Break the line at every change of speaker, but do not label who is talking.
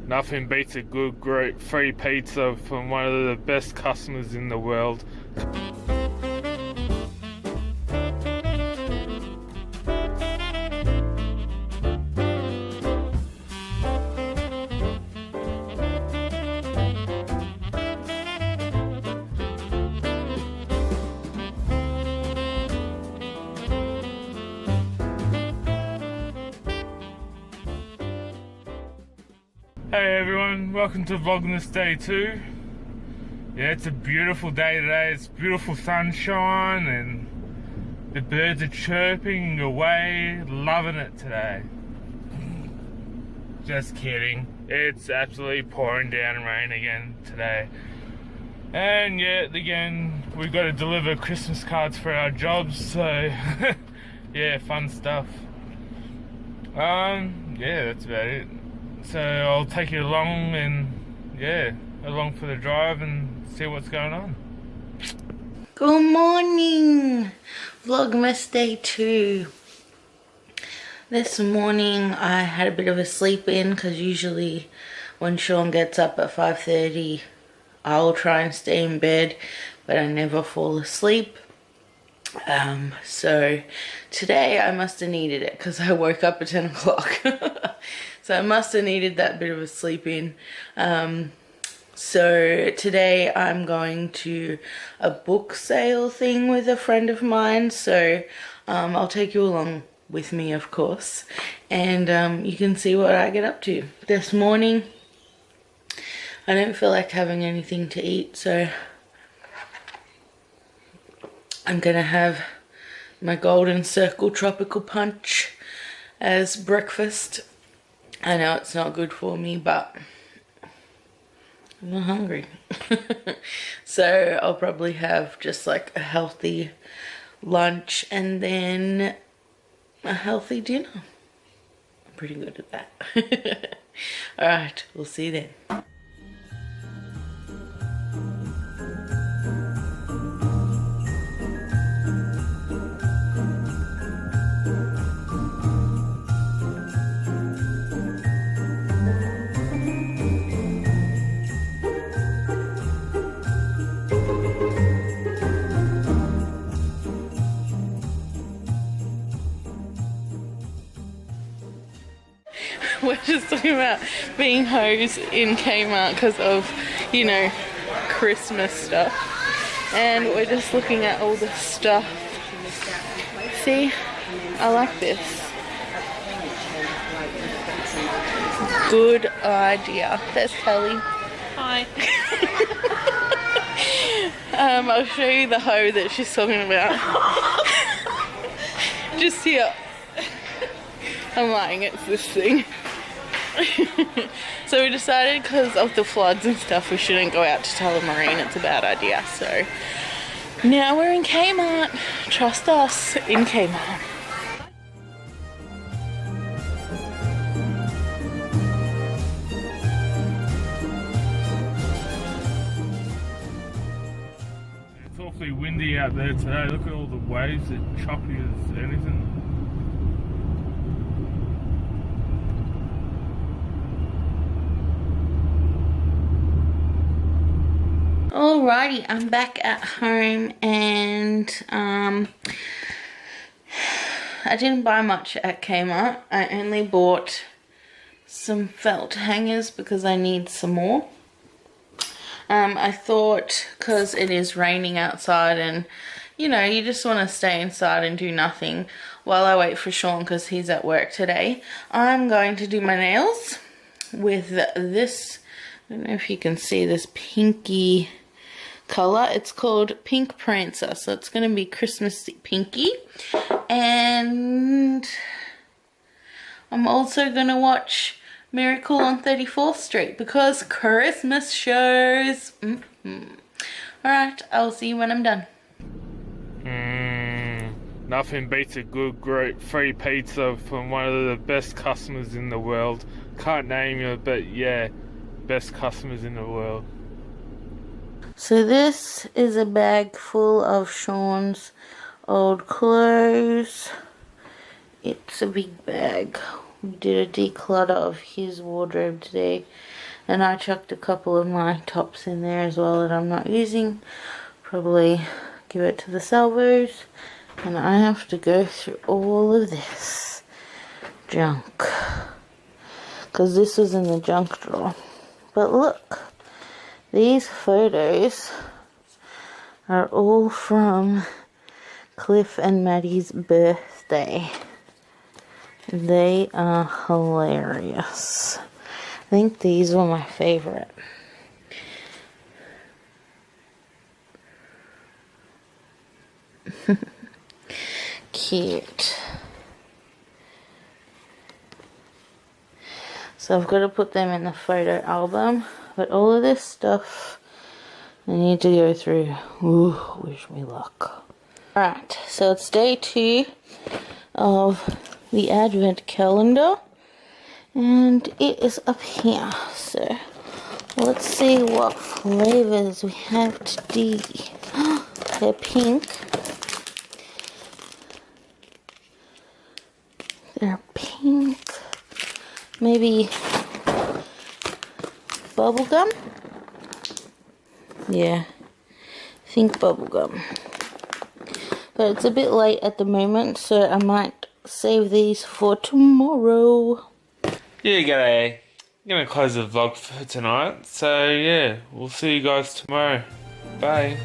Nothing beats a good, great free pizza from one of the best customers in the world. Hey everyone, welcome to Vlogmas Day 2. Yeah, it's a beautiful day today. It's beautiful sunshine and the birds are chirping away. Loving it today. Just kidding. It's absolutely pouring down rain again today. And yet again, we've got to deliver Christmas cards for our jobs, so yeah, fun stuff. Yeah, that's about it. So I'll take you along along for the drive and see what's going on.
Good morning, Vlogmas Day 2. This morning I had a bit of a sleep in because usually when Sean gets up at 5:30 I'll try and stay in bed, but I never fall asleep. So today I must have needed it because I woke up at 10 o'clock. So I must have needed that bit of a sleep in. So today I'm going to a book sale thing with a friend of mine. So I'll take you along with me, of course. And you can see what I get up to. This morning I don't feel like having anything to eat, so I'm gonna have my Golden Circle Tropical Punch as breakfast. I know it's not good for me, but I'm not hungry. So I'll probably have just like a healthy lunch and then a healthy dinner. I'm pretty good at that. Alright, we'll see you then. We're just talking about being hoes in Kmart because of, you know, Christmas stuff. And we're just looking at all the stuff. See, I like this. Good idea. There's Kelly.
Hi.
I'll show you the hoe that she's talking about. Just here. I'm lying, it's this thing. So we decided because of the floods and stuff we shouldn't go out to Tullamarine. It's a bad idea. So now we're in Kmart. Trust us, in Kmart.
It's awfully windy out there today. Look at all the waves, it's choppy as anything.
Alrighty, I'm back at home and I didn't buy much at Kmart. I only bought some felt hangers because I need some more. I thought because it is raining outside and you know you just want to stay inside and do nothing while I wait for Sean because he's at work today, I'm going to do my nails with this. I don't know if you can see this pinky color. It's called Pink Prancer, so it's going to be Christmas pinky. And I'm also going to watch Miracle on 34th Street because Christmas shows. Alright, I'll see you when I'm done.
Nothing beats a good, great free pizza from one of the best customers in the world. Can't name you, but yeah, best customers in the world.
So this is a bag full of Sean's old clothes. It's a big bag. We did a declutter of his wardrobe today. And I chucked a couple of my tops in there as well that I'm not using. Probably give it to the salvos. And I have to go through all of this junk. Because this was in the junk drawer. But look. These photos are all from Cliff and Maddie's birthday. They are hilarious. I think these were my favorite. Cute. So I've got to put them in the photo album. But all of this stuff I need to go through. Ooh, wish me luck. Alright, so it's day 2 of the Advent calendar. And it is up here. So let's see what flavors we have today. They're pink. They're pink. Maybe bubblegum? Yeah, I think bubblegum. But it's a bit late at the moment, so I might save these for tomorrow.
Yeah, g'day. I'm gonna close the vlog for tonight. So yeah, we'll see you guys tomorrow. Bye.